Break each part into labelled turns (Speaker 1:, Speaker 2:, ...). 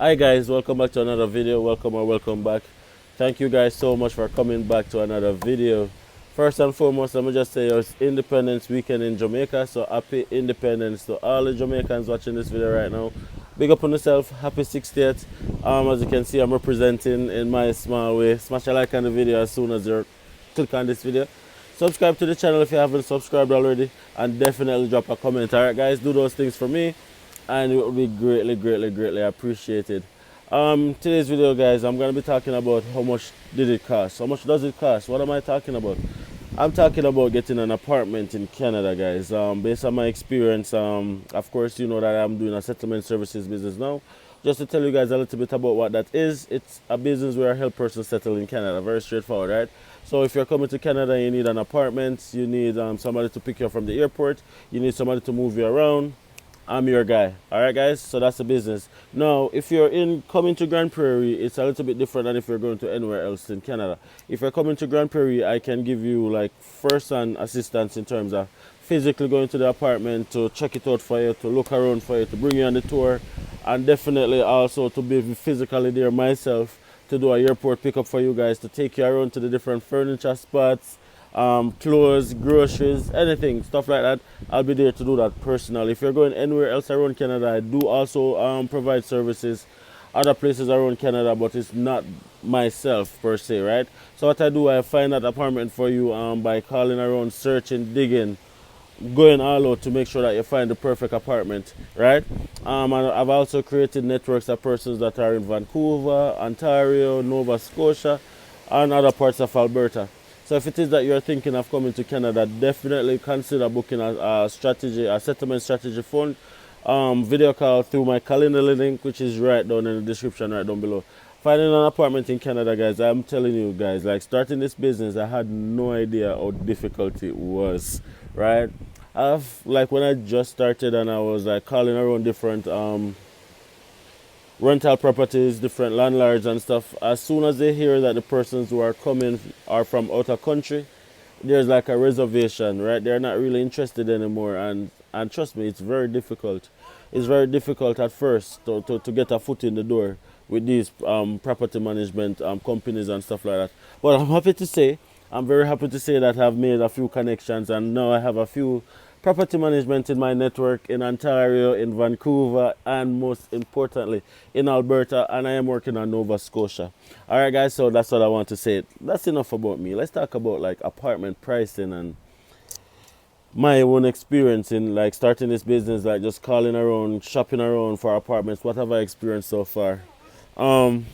Speaker 1: Hi guys, welcome back to another video. Welcome back. Thank you guys so much for coming back to another video. First and foremost, let me just say it's Independence Weekend in Jamaica. So happy Independence to all the Jamaicans watching this video right now. Big up on yourself. Happy 60th. As you can see, I'm representing in my small way. Smash a like on the video as soon as you click on this video. Subscribe to the channel if you haven't subscribed already, and definitely drop a comment. Alright guys, do those things for me and it will be greatly appreciated. Today's video, guys, I'm going to be talking about how much did it cost. How much does it cost? What am I talking about? I'm talking about getting an apartment in Canada, guys. Based on my experience, of course, you know that I'm doing a settlement services business now. Just to tell you guys a little bit about what that is, it's a business where I help persons settle in Canada. Very straightforward, right? So if you're coming to Canada, you need an apartment, you need somebody to pick you up from the airport, you need somebody to move you around. I'm your guy. Alright guys, so that's the business. Now, if you're coming to Grande Prairie, it's a little bit different than if you're going to anywhere else in Canada. If you're coming to Grande Prairie, I can give you like first-hand assistance in terms of physically going to the apartment, to check it out for you, to look around for you, to bring you on the tour, and definitely also to be physically there myself to do a airport pickup for you guys, to take you around to the different furniture spots, clothes, groceries, anything, stuff like that. I'll be there to do that personally. If you're going anywhere else around Canada, I do also provide services other places around Canada, but it's not myself per se, right? So what I do, I find that apartment for you by calling around, searching, digging, going all out to make sure that you find the perfect apartment, right? And I've also created networks of persons that are in Vancouver, Ontario, Nova Scotia, and other parts of Alberta. So if it is that you're thinking of coming to Canada, definitely consider booking a settlement strategy phone video call through my calendar link, which is right down in the description right down below. Finding an apartment in Canada, guys, I'm telling you guys, like starting this business, I had no idea how difficult it was, right? I've like when I just started and I was like calling around different rental properties, different landlords and stuff. As soon as they hear that the persons who are coming are from out of country, there's like a reservation, right? They're not really interested anymore, and trust me, it's very difficult. It's very difficult at first to get a foot in the door with these property management companies and stuff like that. But I'm very happy to say that I've made a few connections, and now I have a few property management in my network in Ontario, in Vancouver, and most importantly in Alberta, and I am working on Nova Scotia. Alright guys, so that's what I want to say. That's enough about me. Let's talk about like apartment pricing and my own experience in like starting this business, like just calling around, shopping around for apartments. What have I experienced so far? Um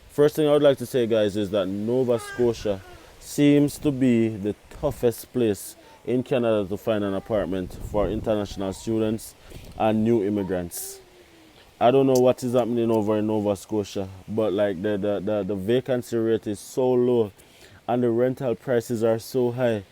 Speaker 1: First thing I would like to say, guys, is that Nova Scotia seems to be the toughest place in Canada to find an apartment for international students and new immigrants. I don't know what is happening over in Nova Scotia, but like the vacancy rate is so low and the rental prices are so high.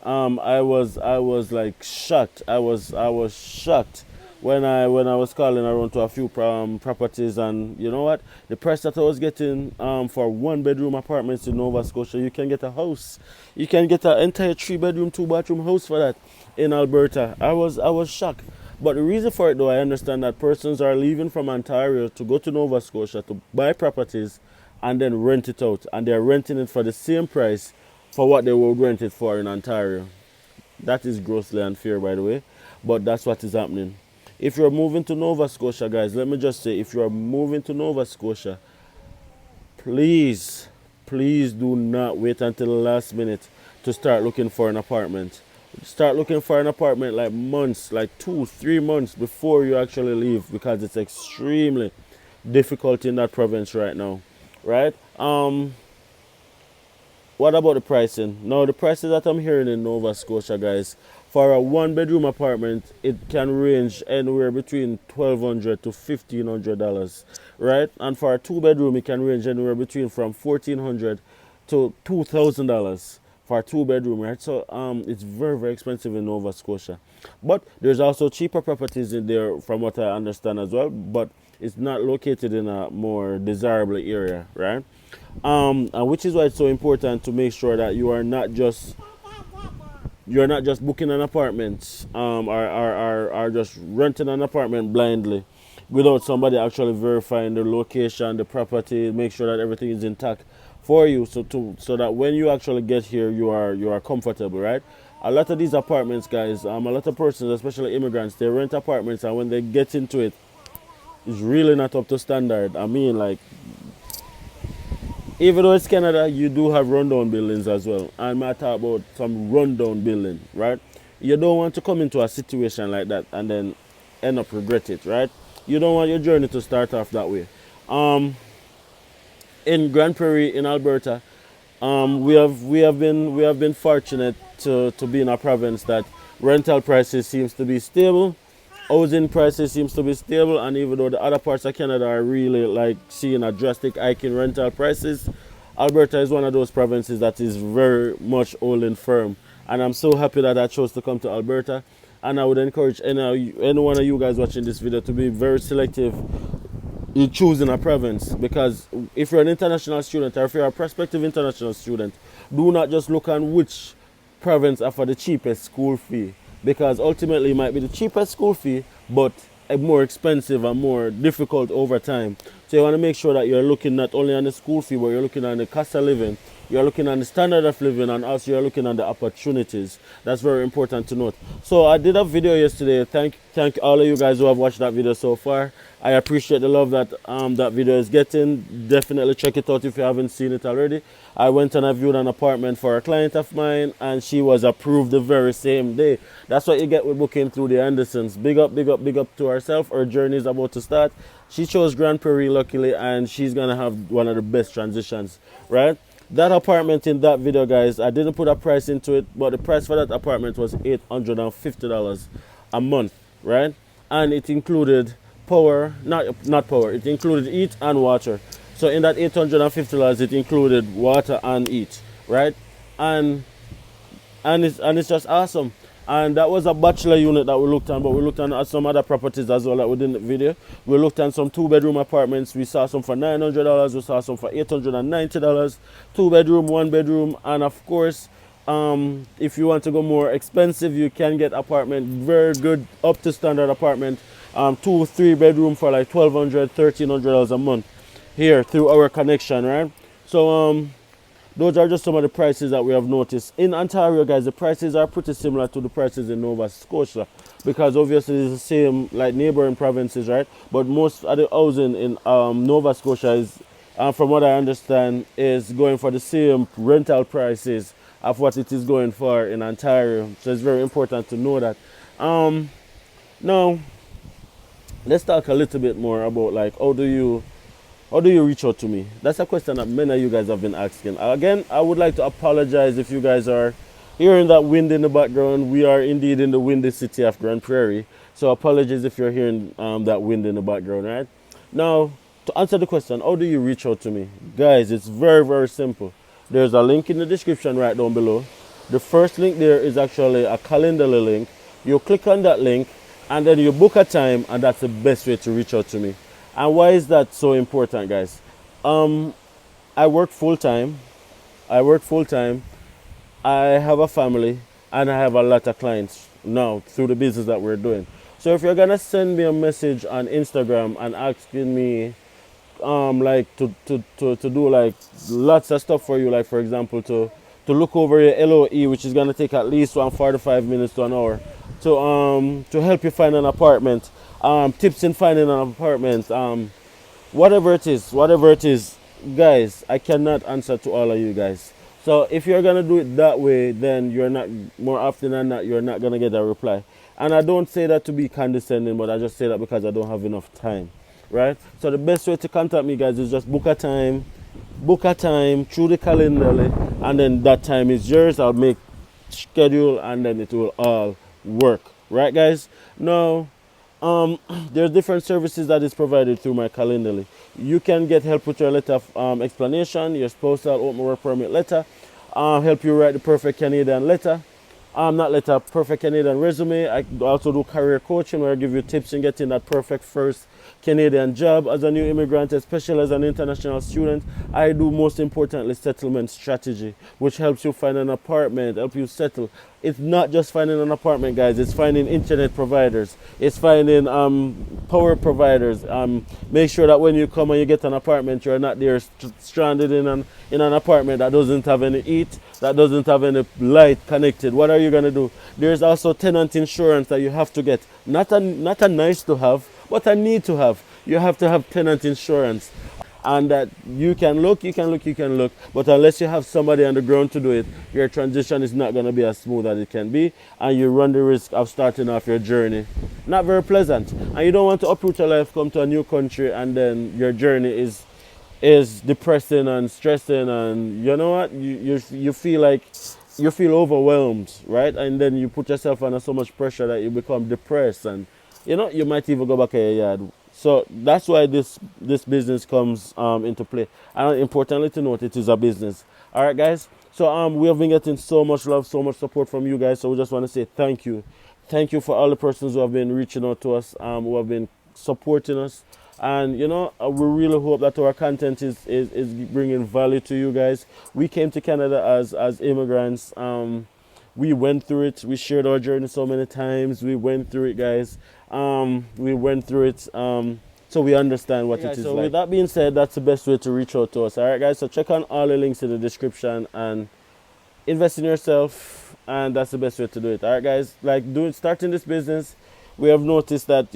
Speaker 1: I was like shocked. I was shocked when I was calling around to a few properties, and you know what? The price that I was getting for one bedroom apartments in Nova Scotia, you can get a house. You can get an entire 3 bedroom, 2 bathroom house for that in Alberta. I was shocked. But the reason for it, though, I understand that persons are leaving from Ontario to go to Nova Scotia to buy properties and then rent it out, and they're renting it for the same price for what they would rent it for in Ontario. That is grossly unfair, by the way, but that's what is happening. If you're moving to Nova Scotia, guys, let me just say, if you're moving to Nova Scotia, please do not wait until the last minute to start looking for an apartment. Start looking for an apartment like months, like 2, 3 months before you actually leave, because it's extremely difficult in that province right now, right? What about the pricing? Now, the prices that I'm hearing in Nova Scotia, guys, for a 1 bedroom apartment, it can range anywhere between $1,200 to $1,500, right? And for a 2 bedroom, it can range anywhere between from $1,400 to $2,000 for a 2 bedroom, right? So it's very expensive in Nova Scotia. But there's also cheaper properties in there, from what I understand as well. But it's not located in a more desirable area, right? And which is why it's so important to make sure that you're not just booking an apartment or just renting an apartment blindly. without somebody actually verifying the location, the property, make sure that everything is intact for you, so that when you actually get here, you are comfortable, right? A lot of these apartments, guys, a lot of persons, especially immigrants, they rent apartments, and when they get into it, it's really not up to standard. I mean, like, even though it's Canada, you do have rundown buildings as well. And I talk about some rundown building, right? You don't want to come into a situation like that and then end up regret it, right? You don't want your journey to start off that way. In Grande Prairie, in Alberta, we have been fortunate to be in a province that rental prices seems to be stable, housing prices seems to be stable, and even though the other parts of Canada are really like seeing a drastic hike in rental prices, Alberta is one of those provinces that is very much holding firm. And I'm so happy that I chose to come to Alberta. And I would encourage any one of you guys watching this video to be very selective in choosing a province, because if you're an international student or if you're a prospective international student, do not just look on which province offer the cheapest school fee, because ultimately it might be the cheapest school fee but more expensive and more difficult over time. So you want to make sure that you're looking not only on the school fee, but you're looking on the cost of living, you're looking on the standard of living, and also you're looking on the opportunities. That's very important to note. So I did a video yesterday. Thank all of you guys who have watched that video so far. I appreciate the love that that video is getting. Definitely check it out if you haven't seen it already. I went and I viewed an apartment for a client of mine, and she was approved the very same day. That's what you get with booking through DiAndersons. Big up, big up, big up to herself. Her journey is about to start. She chose Grande Prairie, luckily, and she's gonna have one of the best transitions, right? That apartment in that video, guys, I didn't put a price into it, but the price for that apartment was $850 a month, right? And it included power, not power, it included heat and water. So in that $850, it included water and heat, right? And it's just awesome. And that was a bachelor unit that we looked at, but we looked at some other properties as well that we did in the video. We looked at some 2-bedroom apartments. We saw some for $900. We saw some for $890. 2-bedroom, 1-bedroom, and of course, if you want to go more expensive, you can get apartment, very good, up to standard apartment, 2-3-bedroom for like $1,200, $1,300 a month here through our connection, right? So those are just some of the prices that we have noticed. In Ontario, guys, the prices are pretty similar to the prices in Nova Scotia, because obviously it's the same like neighboring provinces, right? But most of the housing in Nova Scotia is, from what I understand, is going for the same rental prices of what it is going for in Ontario. So it's very important to know that. Now, let's talk a little bit more about like how do you reach out to me? That's a question that many of you guys have been asking. Again, I would like to apologize if you guys are hearing that wind in the background. We are indeed in the windy city of Grande Prairie. So apologies if you're hearing that wind in the background, right? Now, to answer the question, how do you reach out to me? Guys, it's very, very simple. There's a link in the description right down below. The first link there is actually a Calendly link. You click on that link and then you book a time, and that's the best way to reach out to me. And why is that so important, guys? I work full time. I have a family, and I have a lot of clients now through the business that we're doing. So if you're gonna send me a message on Instagram and asking me like to do like lots of stuff for you, like for example to look over your LOE, which is gonna take at least 45 minutes to an hour, to help you find an apartment, tips in finding an apartment, whatever it is, guys, I cannot answer to all of you guys. So if you're gonna do it that way, then you're not, more often than not, you're not gonna get a reply. And I don't say that to be condescending, but I just say that because I don't have enough time, right? So the best way to contact me, guys, is just book a time through the calendar, and then that time is yours. I'll make schedule, and then it will all work, right, guys? Now, there's different services that is provided through my Calendly. You can get help with your letter of explanation, your spousal open work permit letter, help you write the perfect Canadian letter, perfect Canadian resume. I also do career coaching, where I give you tips in getting that perfect first Canadian job as a new immigrant, especially as an international student. I do, most importantly, settlement strategy, which helps you find an apartment, help you settle, it's not just finding an apartment, guys. It's finding internet providers. It's finding power providers. Make sure that when you come and you get an apartment, you're not there stranded in an apartment that doesn't have any heat, that doesn't have any light connected. What are you gonna do? There's also tenant insurance that you have to get. Not a nice to have, but a need to have. You have to have tenant insurance. And that you can look, but unless you have somebody on the ground to do it, your transition is not going to be as smooth as it can be, and you run the risk of starting off your journey not very pleasant. And you don't want to uproot your life, come to a new country, and then your journey is depressing and stressing, and you know what, you feel overwhelmed, right? And then you put yourself under so much pressure that you become depressed, and you might even go back to your yard. So that's why this business comes into play. And importantly to note, it is a business. All right, guys. So we have been getting so much love, so much support from you guys. So we just want to say thank you. Thank you for all the persons who have been reaching out to us, who have been supporting us. And, we really hope that our content is bringing value to you guys. We came to Canada as immigrants. We went through it. We shared our journey so many times. We went through it, guys. We went through it, so we understand what it is like. With that being said, that's the best way to reach out to us. All right, guys. So check on all the links in the description and invest in yourself, and that's the best way to do it. All right, guys. Starting this business, we have noticed that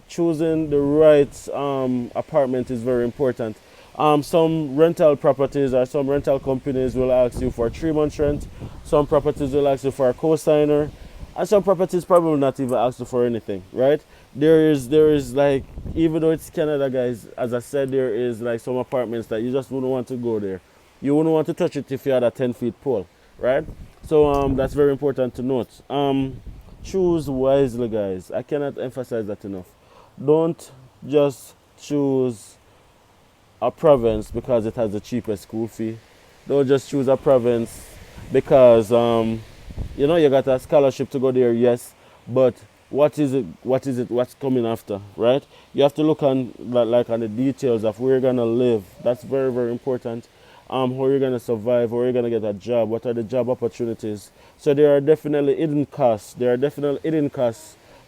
Speaker 1: choosing the right apartment is very important. Some rental properties or some rental companies will ask you for 3 months rent. Some properties will ask you for a co-signer. And some properties probably will not even ask you for anything, right? There is like, even though it's Canada, guys, as I said, there is like some apartments that you just wouldn't want to go there. You wouldn't want to touch it if you had a 10-foot pole, right? So that's very important to note. Choose wisely, guys. I cannot emphasize that enough. Don't just choose a province because it has the cheapest school fee. Don't just choose a province because you got a scholarship to go there, yes, but what is it, what's coming after, right? You have to look on on the details of where you're gonna live. That's very, very important. How you're gonna survive, where you're gonna get a job, what are the job opportunities. So there are definitely hidden costs.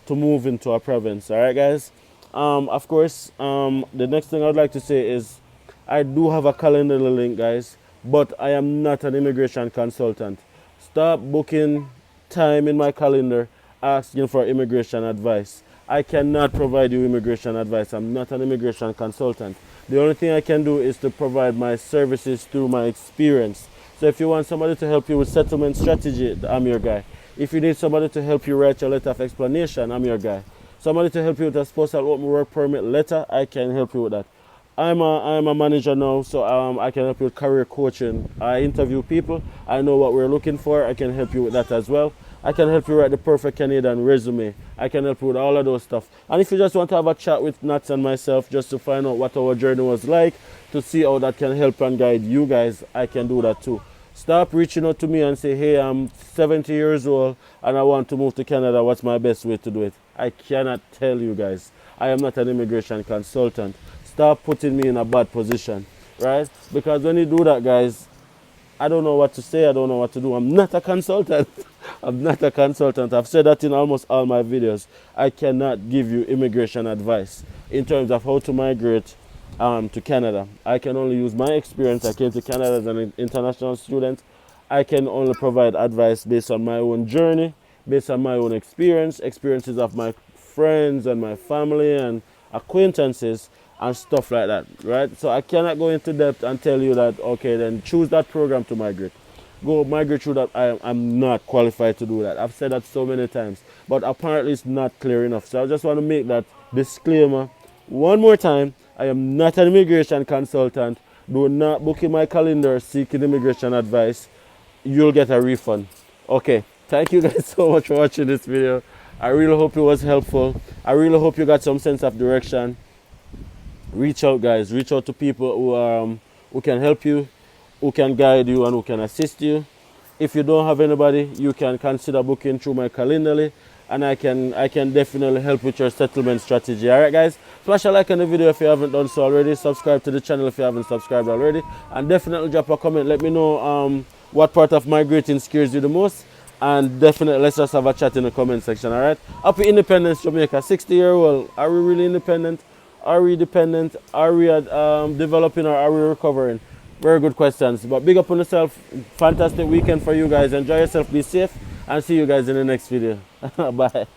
Speaker 1: To move into a province. All right, guys. Of course, the next thing I'd like to say is I do have a calendar link, guys, but I am not an immigration consultant. Stop booking time in my calendar asking for immigration advice. I cannot provide you immigration advice. I'm not an immigration consultant. The only thing I can do is to provide my services through my experience. So if you want somebody to help you with settlement strategy, I'm your guy. If you need somebody to help you write your letter of explanation, I'm your guy. Somebody to help you with a spousal open work permit letter, I can help you with that. I'm a manager now, so I can help you with career coaching. I interview people. I know what we're looking for. I can help you with that as well. I can help you write the perfect Canadian resume. I can help you with all of those stuff. And if you just want to have a chat with Nats and myself just to find out what our journey was like, to see how that can help and guide you guys, I can do that too. Stop reaching out to me and say, hey, I'm 70 years old and I want to move to Canada. What's my best way to do it? I cannot tell you guys. I am not an immigration consultant. Stop putting me in a bad position, right? Because when you do that, guys, I don't know what to say. I don't know what to do. I'm not a consultant. I'm not a consultant. I've said that in almost all my videos. I cannot give you immigration advice in terms of how to migrate to Canada. I can only use my experience. I came to Canada as an international student. I can only provide advice based on my own journey, based on my own experiences of my friends and my family and acquaintances and stuff like that, right? So I cannot go into depth and tell you that, okay, then choose that program to migrate. Go migrate through that. I'm not qualified to do that. I've said that so many times, but apparently it's not clear enough. So I just want to make that disclaimer one more time. I am not an immigration consultant. Do not book in my calendar seeking immigration advice. You'll get a refund. Okay, thank you guys so much for watching this video. I really hope it was helpful. I really hope you got some sense of direction. Reach out, guys. Reach out to people who can help you, who can guide you, and who can assist you. If you don't have anybody, you can consider booking through my Calendly, and I can definitely help with your settlement strategy. All right, guys. Smash a like on the video if you haven't done so already. Subscribe to the channel if you haven't subscribed already, and definitely drop a comment. Let me know what part of migrating scares you the most, And definitely, let's just have a chat in the comment section, all right? Happy Independence, Jamaica. 60-year-old. Are we really independent? Are we dependent? Are we developing or are we recovering? Very good questions. But big up on yourself. Fantastic weekend for you guys. Enjoy yourself. Be safe. And see you guys in the next video. Bye.